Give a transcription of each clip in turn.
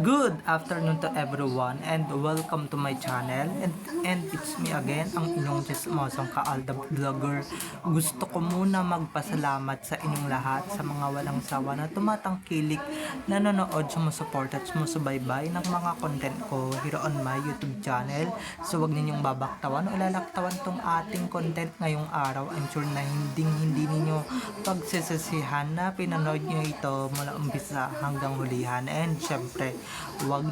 Good afternoon to everyone and welcome to my channel and it's me again, ang inyong chismosong kaalda vlogger. Gusto ko muna magpasalamat sa inyong lahat sa mga walang sawa na tumatangkilik, nanonood, sumusuport at sumusubaybay ng mga content ko here on my YouTube channel. So wag ninyong babaktawan o lalaktawan tong ating content ngayong araw. I'm sure na hindi ninyo pagsisisihan na pinanood nyo ito mula umpisa hanggang hulihan. And syempre, wag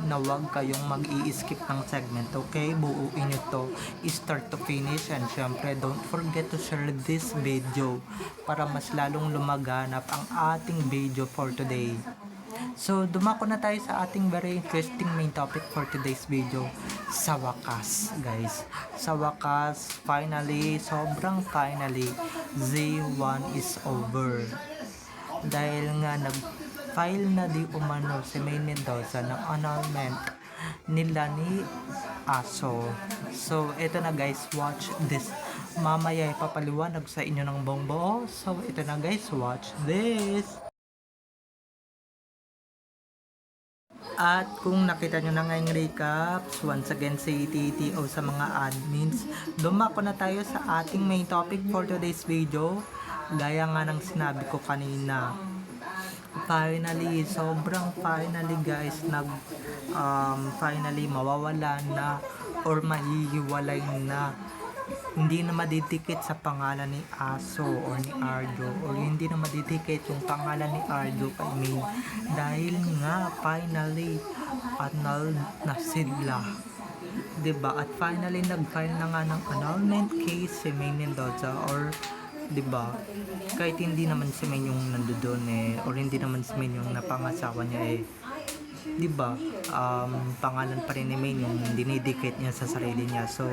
kayong mag-i-skip ng segment, okay? Buuin nyo to start to finish. And syempre, don't forget to share this video para mas lalong lumaganap ang ating video for today. So, dumako na tayo sa ating very interesting main topic for today's video. Sa wakas, guys. Sa wakas, finally, sobrang finally, Z1 is over. Dahil nga nag-file na di umano si Maine Mendoza ng annulment nila ni Aso. So, ito na guys, watch this. Mamaya ipapaliwanag sa inyo ng buong buo. So, ito na guys, watch this. At kung nakita nyo na ngayong recaps, once again si TTO sa mga admins, dumako na tayo sa ating main topic for today's video. Gaya nga ng sinabi ko kanina, finally, sobrang finally guys, finally mawawala na or mahihiwalay na. Hindi na madidikit sa pangalan ni Aso or ni Arjo, or hindi na madidikit yung pangalan ni Arjo kay Maine, dahil nga finally annulled na sila, diba? At finally nag-file na nga ng annulment case si Maine Mendoza, or diba, kahit hindi naman si Maine yung nandoon or hindi naman si Maine yung napangasawa niya diba, pangalan pa rin ni Maine yung dinidikit niya sa sarili niya. So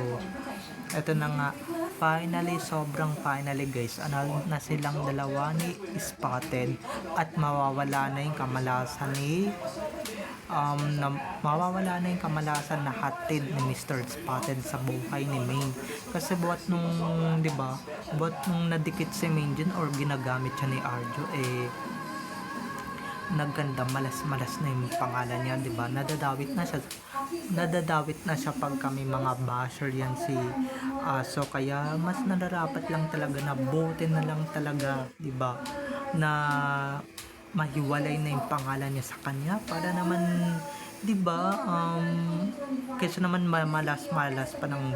eto na nga, finally, sobrang finally guys, na silang dalawa ni Spotted, at mawawala na yung kamalasan ni mawawala na yung kamalasan na hatid ni Mr. Spotted sa buhay ni Maine. Kasi buhat nung, diba, buhat nung nadikit si Maine dyan or ginagamit siya ni Arjo, nagganda, malas na yung pangalan niya, diba? Nadadawit na siya pag kami mga basher yan si Aso. Kaya mas nararapat lang talaga na bote na lang talaga, diba, na mahiwalay na yung pangalan niya sa kanya, para naman, diba, kaysa naman mamalas pa ng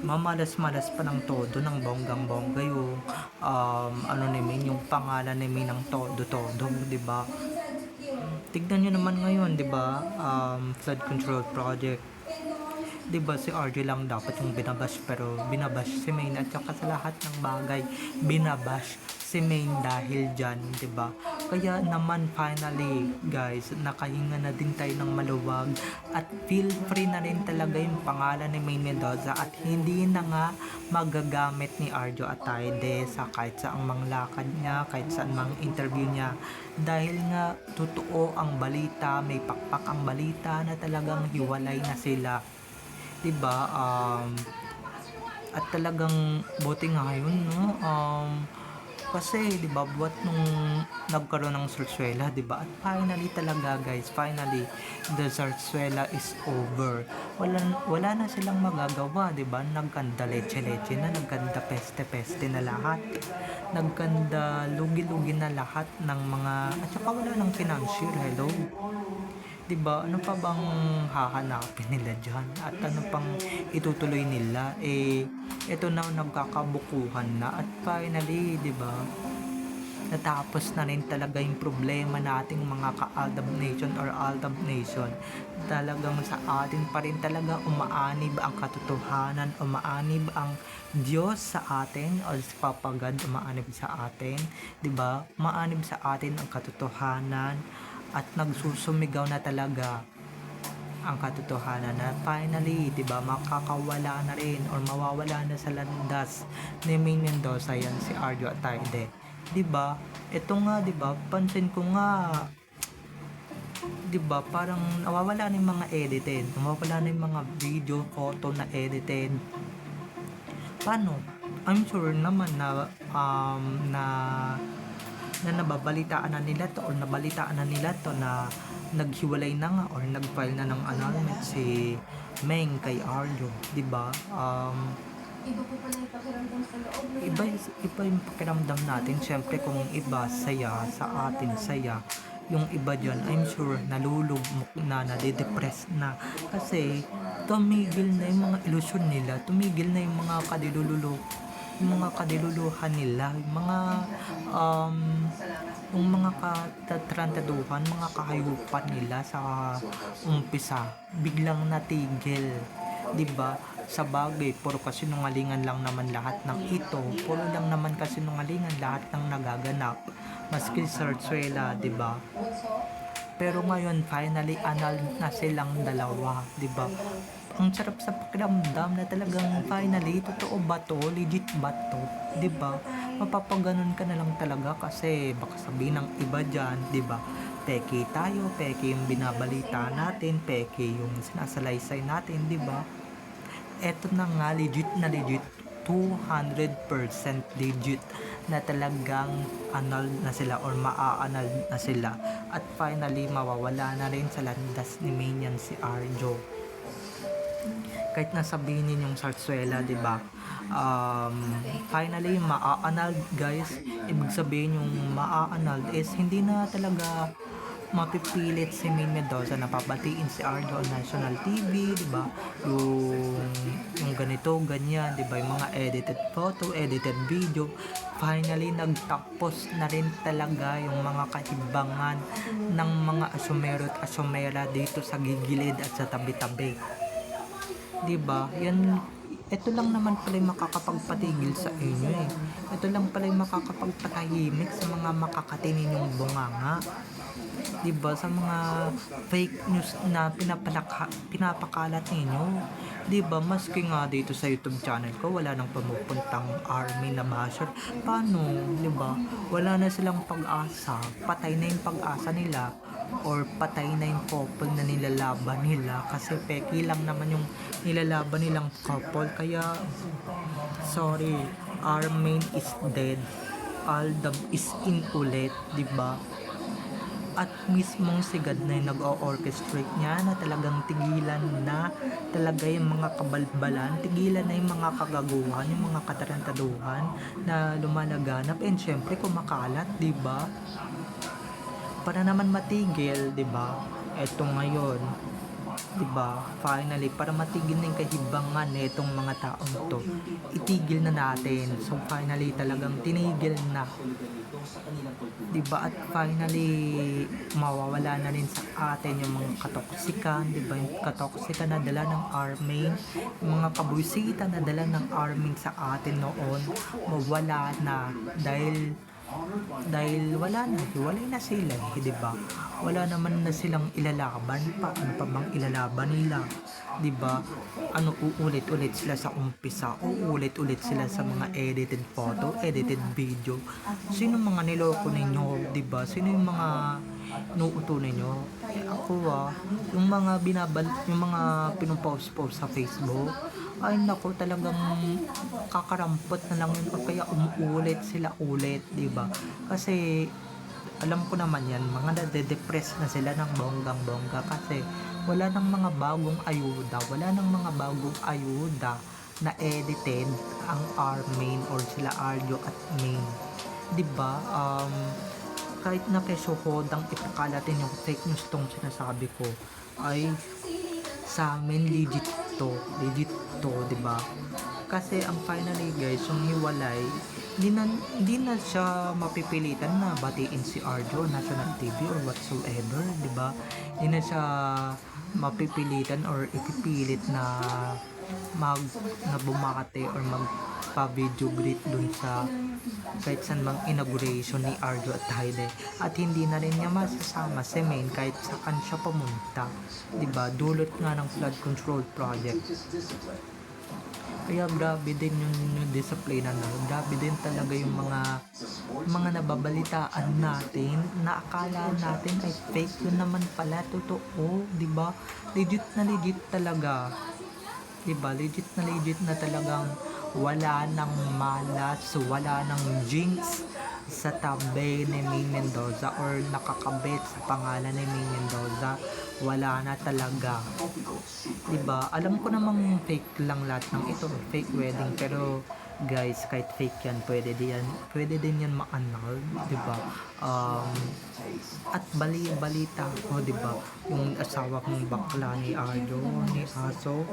mamalas pa ng todo, ng bonggang-bongga yung ano ni Maine, yung pangalan ni Maine ng todo, diba? Tignan nyo naman ngayon, diba, flood control project, diba, si RJ lang dapat yung binabash, pero binabash si Maine, at saka sa lahat ng bagay binabash si Maine dahil dyan, diba? Kaya naman finally guys, nakahinga na din tayo ng maluwag, at feel free na rin talaga yung pangalan ni Maine Mendoza, at hindi na nga magagamit ni Arjo Atayde sa kahit saang manglakad niya, kahit saan mang interview niya, dahil nga totoo ang balita, may pakpak ang balita na talagang hiwalay na sila, diba? At talagang buti nga yun, no? Kasi diba, buat nung nagkaroon ng sarsuela, diba, at finally talaga guys, finally the sarsuela is over. Wala na silang magagawa, diba? Nagkanda leche na, nagkanda peste na lahat, nagkanda lugi na lahat ng mga, at saka wala ng financier, hello, diba? Ano pa bang hahanapin nila dyan, at ano pang itutuloy nila? Ito na, nagkakabukuhan na, at finally, diba, natapos na rin talaga yung problema nating mga ka-Aldab Nation or Aldab Nation. Talagang sa atin pa rin talaga umaanib ang katotohanan, umaanib ang Diyos sa atin, o si Papa God umaanib sa atin, diba? Umaanib sa atin ang katotohanan, at nagsusumigaw na talaga ang katotohanan na finally, diba, makakawala na rin or mawawala na sa landas ni Maine Mendoza yan si Arjo Atayde, diba? Ito nga, diba, pansin ko nga, diba, parang nawawala na yung mga edited, nawawala na yung mga video, photo na edited. Paano? I'm sure naman na na nababalitaan na nila to, or nabalitaan na nila to na naghiwalay na nga or nag-file na ng annulment si Meng kay Arjo, 'di ba? Iba po pala yung pakiramdam sa loob na Iba yung pakiramdam natin. Syempre kung iba saya, sa atin saya. Yung iba dyan, I'm sure nalulugmok na, nadidepress na. Kasi tumigil na yung mga ilusyon nila, tumigil na yung mga kadiluluhan nila, um, yung mga katatrantaduhan, mga kahayupan nila sa umpisa, biglang natigil. 'Di ba? Sa bagay, puro kasinungalingan lang naman lahat ng ito. Puro lang naman kasinungalingan lahat ng nagaganap. Maski Sarsuela, 'di ba? Pero ngayon, finally, anal na silang dalawa, 'di ba? Ang sarap sa pakiramdam na talagang finally, totoo ba to? Legit ba to? 'Di ba? Mapapaganon ka na lang talaga kasi baka sabihin ng iba dyan, 'di ba? Peke tayo, peke yung binabalita natin, peke yung sinasalaysay natin, 'di ba? Eto na nga, legit 200% legit na talagang anal na sila or maa-anal na sila, at finally mawawala na rin sa landas ni Mainian si Arjo. Kahit nasabihin ninyong Sarsuela, 'di ba? Finally maa-anal, guys. Ibig sabihin yung maa-anal is hindi na talaga mapipilit si Main Mendoza na pabatiin si Arjo on national TV, 'di ba? Yung ganito, ganyan, 'di ba? Yung mga edited photo, edited video. Finally nagtapos na rin talaga yung mga kahibangan ng mga asumero at asumera dito sa gigilid at sa tabi-tabi. 'Di ba? Ito lang naman pala yung makakapagpatigil sa inyo eh. Ito lang pala yung makakapagpatahimik sa mga makakatininyong bunganga. 'Di ba? Sa mga fake news na pinapakalat ninyo. 'Di ba? Maski nga dito sa YouTube channel ko, wala nang pumupuntang army na basher. Paano? 'Di ba? Wala na silang pag-asa. Patay na yung pag-asa nila, or patay na yung couple na nilalaban nila kasi peki lang naman yung nilalaban nilang couple. Kaya sorry, our main is dead, Aldab is in ulit, 'di ba? At mismong si God na yung nag-o-orchestrate niya na talagang tigilan na talaga yung mga kabalbalan, tigilan na yung mga kagaguhan, yung mga katarantaduhan na lumalaganap, and syempre kumakalat, 'di ba? Para naman matigil, 'di ba? Eto ngayon, 'di ba? Finally, para matigil na yung kahibangan nitong mga taong to, itigil na natin. So finally talagang tinigil na, 'di ba? At finally mawawala na rin sa atin yung mga katoksikan, 'di ba? Yung katoksikan na dala ng army, yung mga kabuisitan na dala ng army sa atin noon, mawala na dahil wala na, hiwalay na sila, di ba? Wala naman na silang ilalaban pa. Ano pa bang ilalaban nila, di ba? Ano, uulit-ulit sila sa umpisa, uulit-ulit sila sa mga edited photo, edited video. Sino mga niloko ninyo, di ba? Sino yung mga nuuto ninyo? Ako yung mga yung mga pinupost-post sa Facebook, ay nako, talagang kakarampot na lang yun, o kaya umuulit sila ulit, 'di ba? Kasi alam ko naman yan, mga nade-depress na sila ng bonggang-bongga kasi wala nang mga bagong ayuda na edited ang Armain or sila Arjo at Main, 'di ba? Kahit na kesohodang ipakalatin yung fake news tong sinasabi ko, ay sa amin legit to, 'di ba? Kasi ang finally, guys, yung hiwalay, hindi na siya mapipilitan na batiin si Arjo national TV or whatsoever, 'di ba? Hindi na siya mapipilitan or ipipilit na bumate or magpa-video greet dun sa kahit saan mang inauguration ni Arjo at Haide, at hindi na rin niya masasama si Main kahit saan siya pumunta, 'di ba? Dulot nga ng flood control project. Kaya grabe din yung disiplina na, grabe din talaga yung mga nababalitaan natin na akala natin ay fake, yun naman pala totoo, 'di ba? Legit talaga, 'di ba? Legit na talagang wala nang malas, wala nang jinx, sa tabi ni Maine Mendoza or nakakabit sa pangalan ni Maine Mendoza, wala na talaga. Diba? Alam ko namang fake lang lahat ng ito, fake wedding, pero guys, kahit fake yan, pwede din yan ma-annul, diba? At balita ko, diba? Yung asawa kong bakla ni Arjo, ni Aso,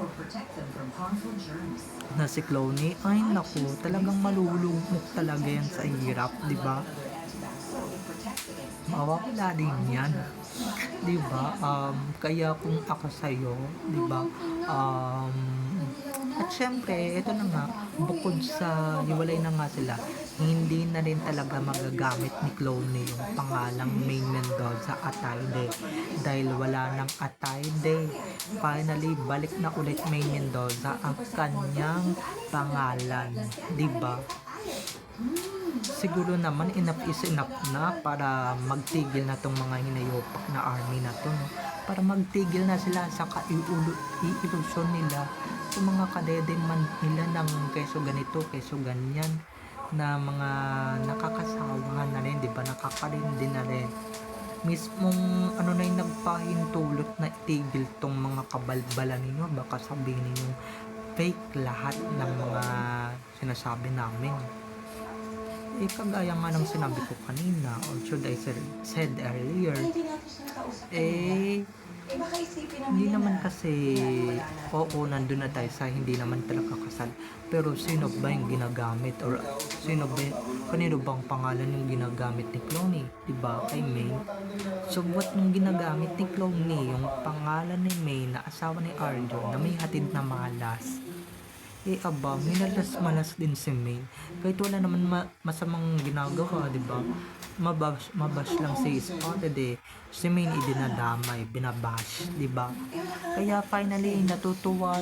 na si Cloney, ay naku, talagang malulugmok talaga yan sa hirap, diba? Mawawala din yan, diba? Kaya kung ako sa'yo, diba? At syempre, ito na nga, bukod sa hiwalay na nga sila, hindi na rin talaga magagamit ni Cloney yung pangalang Maine Mendoza Atayde. Dahil wala nang Atayde. Finally, balik na ulit Maine Mendoza ang kanyang pangalan. Diba? Siguro naman enough is enough na para magtigil na tong mga hinayopak na army na to, no? Para magtigil na sila sa iilusyon nila sa mga kadedeman nila ng keso ganito, keso ganyan, na mga nakakasawa na rin, di ba? Nakakarindi na rin. Mismong ano na yung nagpahintulot na itigil tong mga kabalbalan ninyo, baka sabihin ninyo fake lahat ng mga sinasabi namin. Kagaya nga ng sinabi ko kanina, or should I said earlier, baka isipin hindi naman kasi, oo, nandun na tayo sa hindi naman talaga kasal. Pero sino ba yung ginagamit, or kanino bang pangalan yung ginagamit ni Cloney? Diba? Kay Maine. So, what yung ginagamit ni Cloney? Yung pangalan ni Maine na asawa ni Arjo na may hatid na malas. Aba, minalas-malas din si Maine. Kahit wala naman masamang ginagawa, di ba? Mabash lang si Spotted eh. Si Maine idinadamay, binabash, di ba? Kaya finally, natutuwa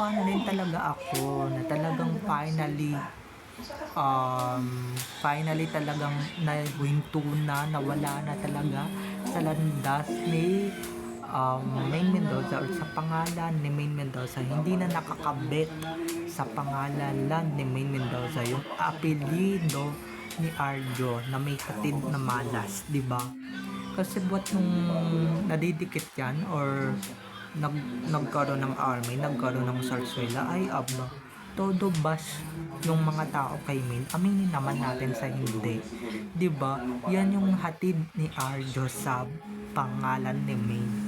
na rin talaga ako na talagang finally talagang nahinto na, nawala na talaga sa landas ni Maine Mendoza, or sa pangalan ni Maine Mendoza, hindi na nakakabit sa pangalan lang ni Maine Mendoza yung apelyido ni Arjo na may hatid na malas, di ba? Kasi buat nung nadidikit yan, or nagkaroon ng army, nagkaroon ng sarsuela, ay todo bash yung mga tao kay Maine. Aminin naman natin sa hindi, di ba? Yan yung hatid ni Arjo sa pangalan ni Maine,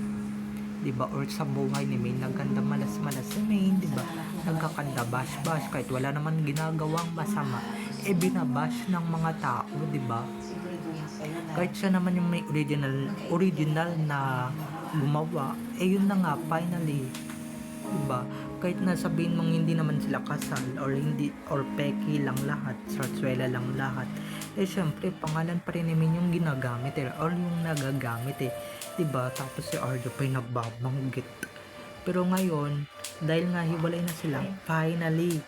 diba? Or sa buhay ni Maine, nagkanda malas-malas si Maine, diba? Nagkakanda bash-bash kahit wala naman ginagawang masama, binabash ng mga tao, diba? Kahit siya naman yung may original na gumawa, yun na nga, finally, diba? Kahit na sabihin mong hindi naman sila kasal, or hindi, or peki lang lahat, sarsuela lang lahat, syempre pangalan pa rin namin yung ginagamit or yung nagagamit diba? Tapos si Arjo pa yung nagbabanggit. Pero ngayon, dahil nga hiwalay na sila, finally,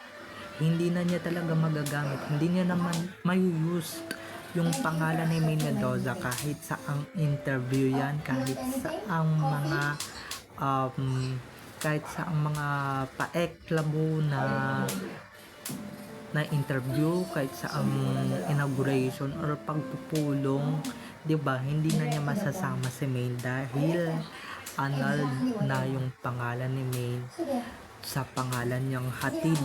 hindi na niya talaga magagamit, hindi niya naman may-use yung pangalan ni Maine Mendoza kahit sa ang interview yan, kahit sa ang mga paeklabo na interview, kahit sa inauguration or pagpupulong, diba? Hindi na niya masasama si Maine dahil annulled na yung pangalan ni Maine sa pangalan niyang hatid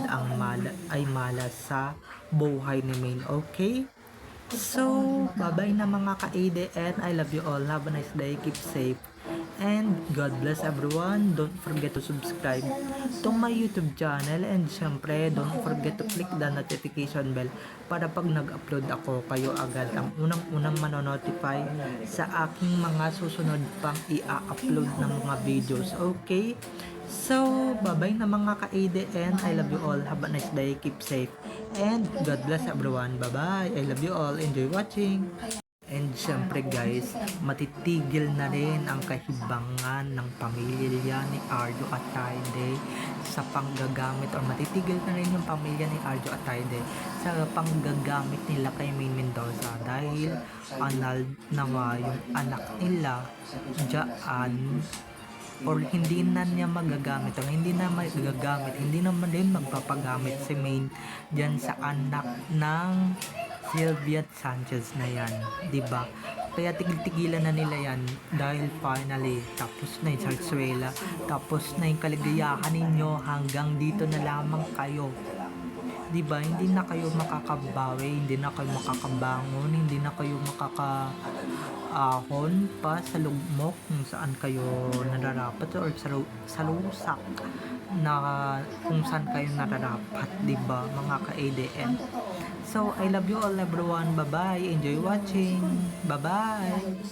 ay malas sa buhay ni Maine. Okay? So, bye-bye na mga ka-ADN. I love you all. Have a nice day. Keep safe. And God bless everyone. Don't forget to subscribe to my YouTube channel. And syempre, don't forget to click the notification bell para pag nag-upload ako, kayo agad ang unang-unang manonotify sa aking mga susunod pang i-upload ng mga videos. Okay? So, bye-bye na mga ka-ADN. I love you all. Have a nice day. Keep safe. And God bless everyone. Bye-bye. I love you all. Enjoy watching. And syempre guys, matitigil na rin ang kahibangan ng pamilya ni Arjo Atayde sa panggagamit, or matitigil na rin yung pamilya ni Arjo Atayde sa panggagamit nila kay Maine Mendoza dahil annulled na nga yung anak nila dyan, or hindi na niya magagamit, or hindi na magagamit, hindi naman din magpapagamit si Maine dyan sa anak ng Sylvia Sanchez na yan, 'di ba? Kaya tigil-tigilan na nila yan dahil finally tapos na yung Zarzuela, tapos na yung kaligayahan ninyo, hanggang dito na lamang kayo. 'Di ba? Hindi na kayo makakabawi, hindi na kayo makakabangon, hindi na kayo makakaahon pa sa lugmok kung saan kayo nararapat or sa lusak na kung saan kayo nararapat, 'di ba? Mga ka-ADN. So, I love you all everyone. Bye-bye. Enjoy watching. Bye-bye.